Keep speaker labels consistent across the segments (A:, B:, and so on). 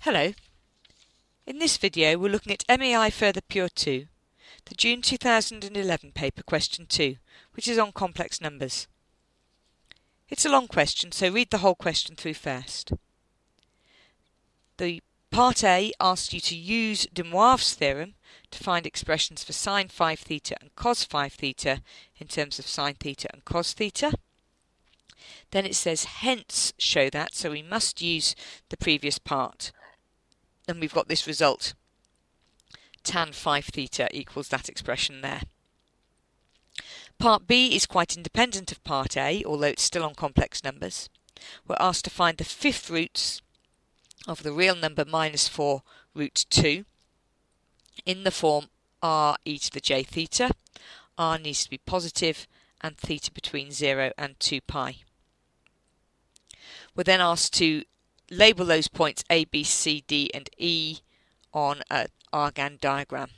A: Hello. In this video we're looking at MEI FP2, the June 2011 paper question 2, which is on complex numbers. It's a long question, so read the whole question through first. The part A asks you to use de Moivre's theorem to find expressions for sin 5 theta and cos 5 theta in terms of sin theta and cos theta. Then it says hence show that, so we must use the previous part. And we've got this result, tan 5 theta equals that expression there. Part B is quite independent of Part A, although it's still on complex numbers. We're asked to find the fifth roots of the real number minus 4 root 2 in the form r e to the j theta. R needs to be positive and theta between 0 and 2 pi. We're then asked to label those points A, B, C, D and E on an Argand diagram.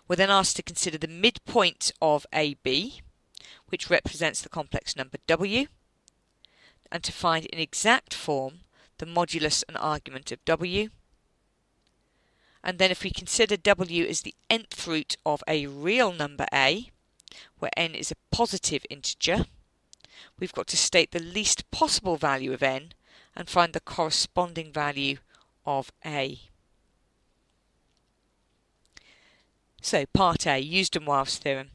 A: We're then asked to consider the midpoint of AB, which represents the complex number W, and to find in exact form the modulus and argument of W. And then if we consider W as the nth root of a real number A, where n is a positive integer, we've got to state the least possible value of n and find the corresponding value of A. So part A, use de Moivre's theorem.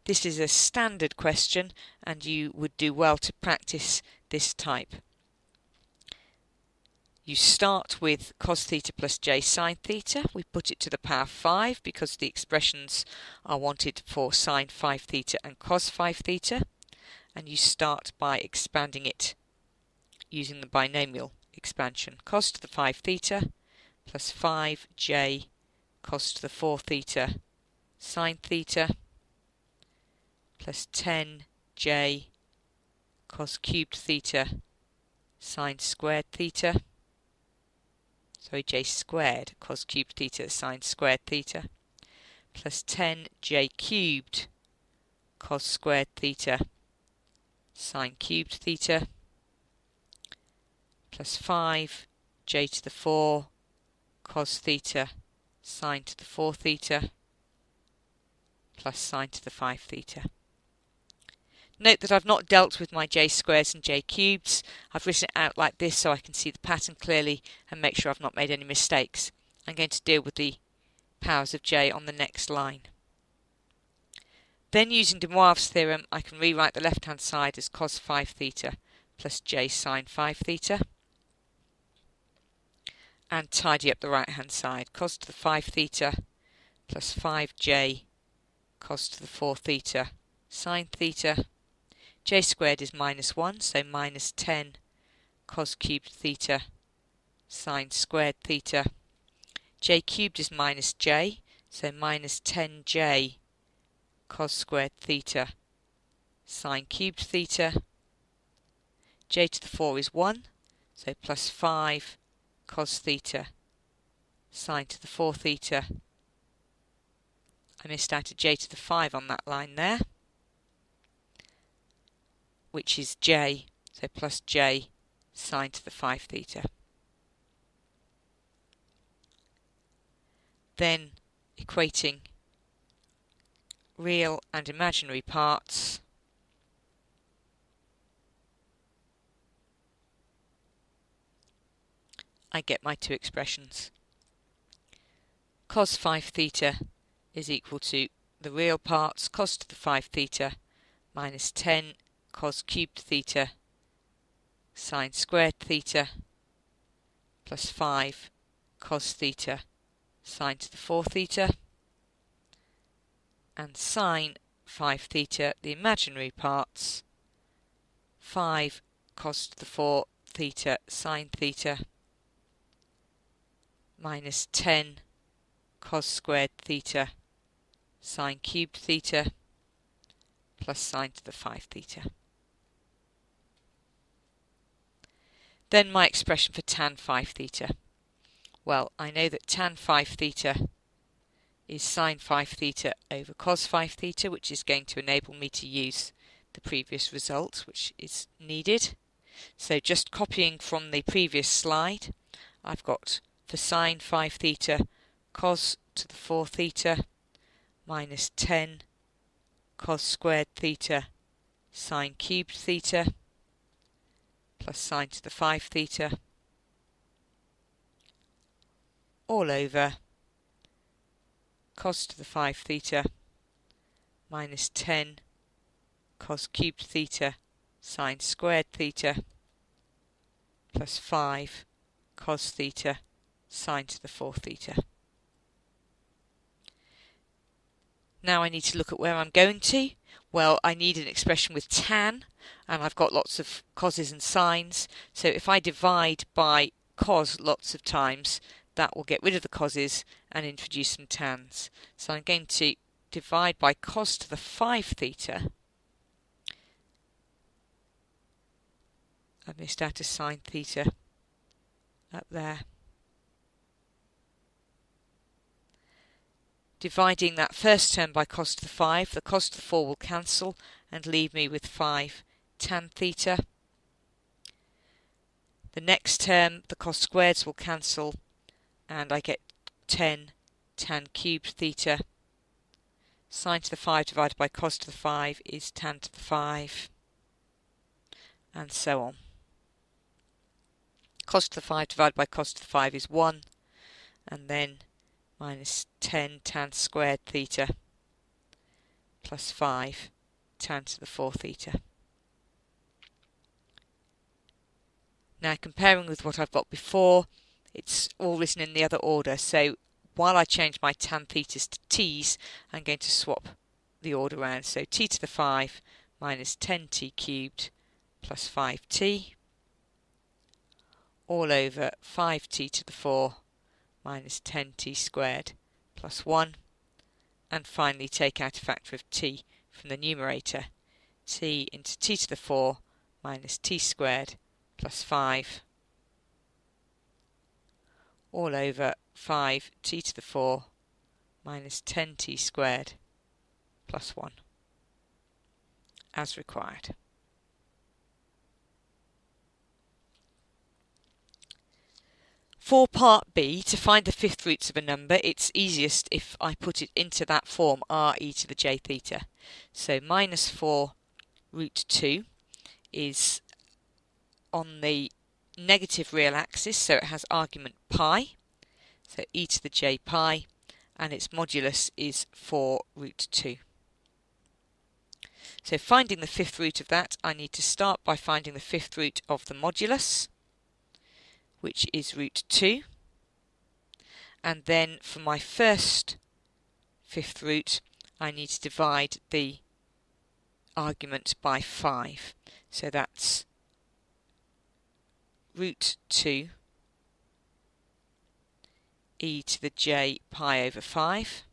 A: This is a standard question and you would do well to practice this type. You start with cos theta plus j sin theta. We put it to the power 5 because the expressions are wanted for sin 5 theta and cos 5 theta. And you start by expanding it using the binomial expansion. Cos to the 5 theta plus 5j cos to the 4 theta sin theta plus 10j cos cubed theta sin squared theta. Sorry, j squared cos cubed theta sin squared theta plus 10j cubed cos squared theta sin cubed theta plus 5j to the 4 cos theta sin to the 4 theta plus sin to the 5 theta. Note that I've not dealt with my j squares and j cubes. I've written it out like this so I can see the pattern clearly and make sure I've not made any mistakes. I'm going to deal with the powers of j on the next line. Then using de Moivre's theorem I can rewrite the left hand side as cos 5 theta plus j sin 5 theta and tidy up the right hand side. Cos to the 5 theta plus 5j cos to the 4 theta sin theta. J squared is minus 1, so minus 10 cos cubed theta sin squared theta. J cubed is minus j, so minus 10j cos squared theta sin cubed theta. J to the 4 is 1, so plus 5 cos theta sin to the 4 theta. I missed out a j to the 5 on that line there, which is j, so plus j sin to the 5 theta. Then equating real and imaginary parts, I get my two expressions. Cos 5 theta is equal to the real parts, cos to the 5 theta minus 10 cos cubed theta sin squared theta plus 5 cos theta sin to the 4 theta, and sin 5 theta, the imaginary parts, 5 cos to the 4 theta sin theta minus 10 cos squared theta sin cubed theta plus sin to the 5 theta. Then my expression for tan 5 theta. Well, I know that tan 5 theta is sin 5 theta over cos 5 theta, which is going to enable me to use the previous result, which is needed. So just copying from the previous slide, I've got for sine 5 theta cos to the 4 theta minus 10 cos squared theta sine cubed theta plus sine to the 5 theta all over cos to the 5 theta minus 10 cos cubed theta sine squared theta plus 5 cos theta sine to the 4 theta. Now I need to look at where I'm going to. Well, I need an expression with tan, and I've got lots of coses and sines, so if I divide by cos lots of times, that will get rid of the coses and introduce some tans. So I'm going to divide by cos to the 5 theta. I missed out a sine theta up there. Dividing that first term by cos to the 5, the cos to the 4 will cancel and leave me with 5 tan theta. The next term, the cos squareds will cancel and I get 10 tan cubed theta. Sine to the 5 divided by cos to the 5 is tan to the 5, and so on. Cos to the 5 divided by cos to the 5 is 1, and then minus 10 tan squared theta plus 5 tan to the 4 theta. Now comparing with what I've got before, it's all written in the other order, so while I change my tan thetas to t's, I'm going to swap the order around. So t to the 5 minus 10t cubed plus 5t all over 5t to the 4 minus 10t squared plus 1, and finally take out a factor of t from the numerator. T into t to the 4 minus t squared plus 5 all over 5t to the 4 minus 10t squared plus 1 as required. For part B, to find the fifth roots of a number, it's easiest if I put it into that form, r e to the j theta. So minus 4 root 2 is on the negative real axis, so it has argument pi, so e to the j pi, and its modulus is 4 root 2. So finding the fifth root of that, I need to start by finding the fifth root of the modulus, which is root 2, and then for my first fifth root I need to divide the argument by 5, so that's root 2 e to the j pi over 5,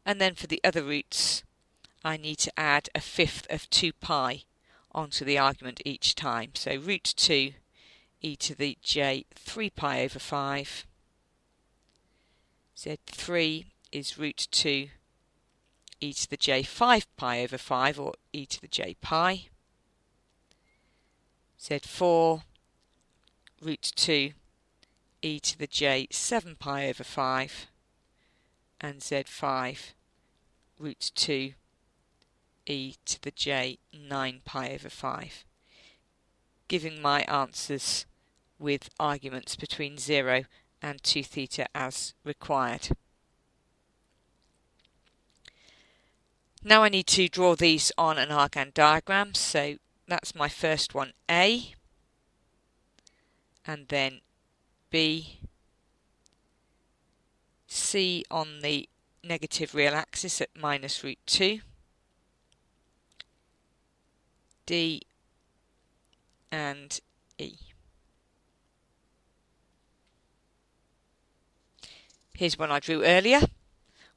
A: and then for the other roots I need to add a fifth of 2 pi onto the argument each time, so root 2 e to the j 3 pi over 5, z3 is root 2 e to the j 5 pi over 5, or e to the j pi, z4 root 2 e to the j 7 pi over 5, and z5 root 2 e to the j 9 pi over 5, giving my answers with arguments between 0 and 2 theta as required. Now I need to draw these on an argand diagram, so that's my first one, A, and then B, C on the negative real axis at minus root 2, D, and E. Here's one I drew earlier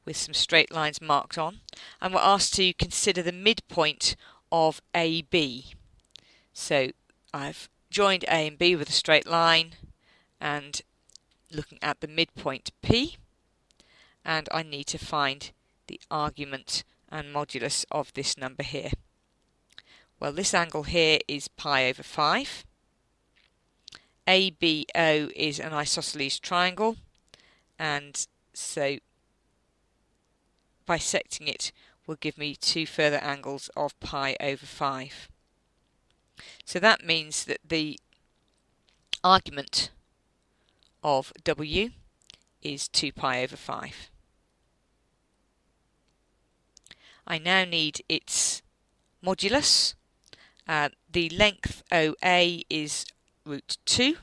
A: with some straight lines marked on, and we're asked to consider the midpoint of AB. So I've joined A and B with a straight line and looking at the midpoint P, and I need to find the argument and modulus of this number here. Well, this angle here is pi over 5. ABO is an isosceles triangle, and so bisecting it will give me two further angles of pi over 5. So that means that the argument of W is 2 pi over 5. I now need its modulus. The length OA is root 2,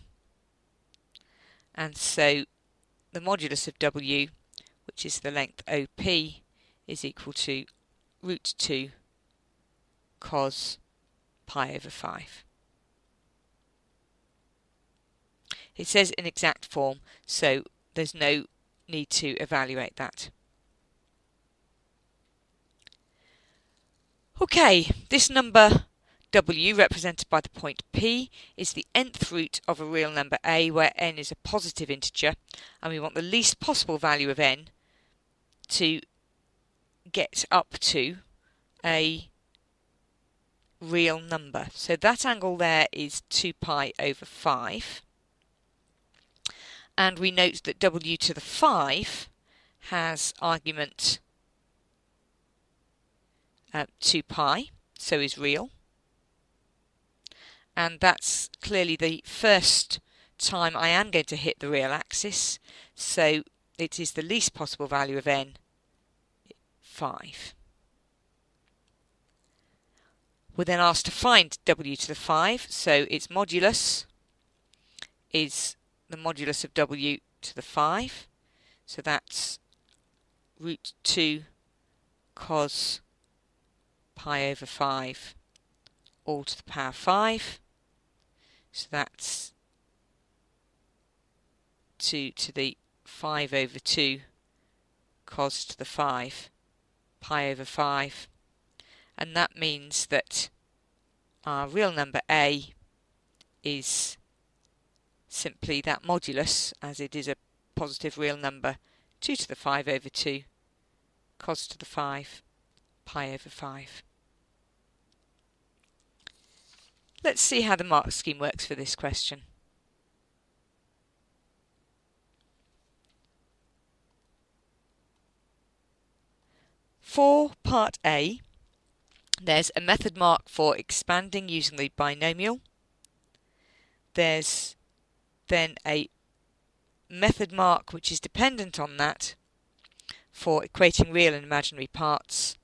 A: and so the modulus of W, which is the length OP, is equal to root 2 cos pi over 5. It says in exact form, so there's no need to evaluate that. Okay, this number W, represented by the point P, is the nth root of a real number A, where n is a positive integer, and we want the least possible value of n to get up to a real number. So that angle there is 2 pi over 5. And we note that W to the 5 has argument 2 pi, so is real. And that's clearly the first time I am going to hit the real axis, so it is the least possible value of n, 5. We're then asked to find W to the 5, so its modulus is the modulus of W to the 5, so that's root 2 cos pi over 5 all to the power 5, so that's 2 to the 5 over 2 cos to the 5 pi over 5, and that means that our real number A is simply that modulus, as it is a positive real number, 2 to the 5 over 2 cos to the 5 pi over 5. Let's see how the mark scheme works for this question. For part A, there's a method mark for expanding using the binomial. There's then a method mark which is dependent on that for equating real and imaginary parts,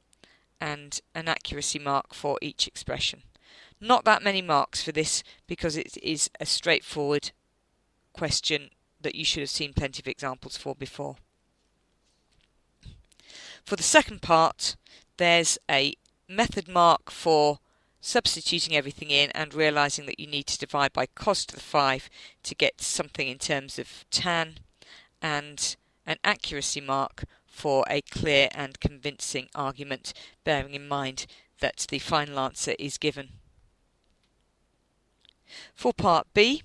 A: and an accuracy mark for each expression. Not that many marks for this because it is a straightforward question that you should have seen plenty of examples for before. For the second part, there's a method mark for substituting everything in and realising that you need to divide by cos to the 5 to get something in terms of tan, and an accuracy mark for a clear and convincing argument, bearing in mind that the final answer is given. For part B,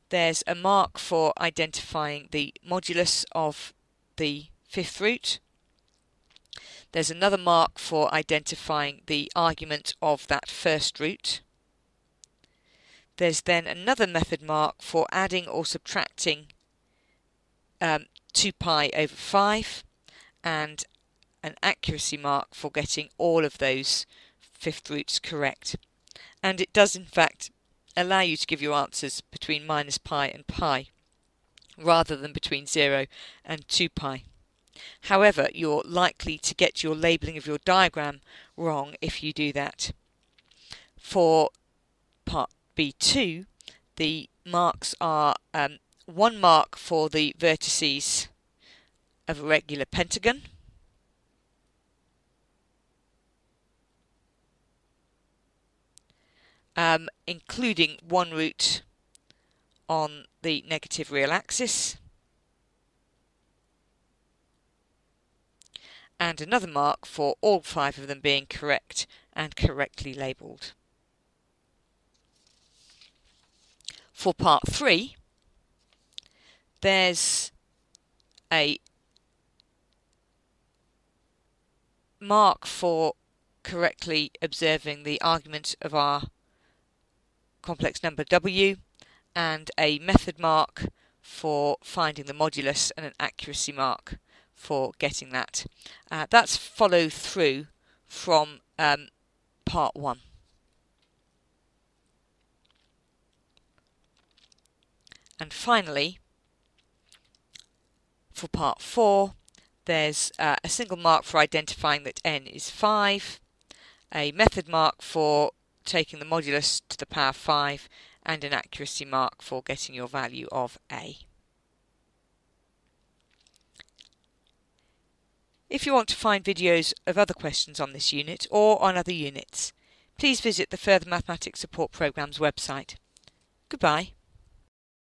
A: there's a mark for identifying the modulus of the fifth root. There's another mark for identifying the argument of that first root. There's then another method mark for adding or subtracting 2 pi over 5, and an accuracy mark for getting all of those fifth roots correct. And it does in fact allow you to give your answers between minus pi and pi, rather than between 0 and 2 pi. However, you're likely to get your labelling of your diagram wrong if you do that. For part B2, the marks are 1 mark for the vertices of a regular pentagon, including 1 root on the negative real axis, and another mark for all 5 of them being correct and correctly labelled. For part 3, there's a mark for correctly observing the argument of our complex number W, and a method mark for finding the modulus and an accuracy mark for getting that. That's follow through from part 1. And finally, for part 4, there's a single mark for identifying that n is 5, a method mark for taking the modulus to the power 5, and an accuracy mark for getting your value of a. If you want to find videos of other questions on this unit or on other units, please visit the Further Mathematics Support Programme's website. Goodbye.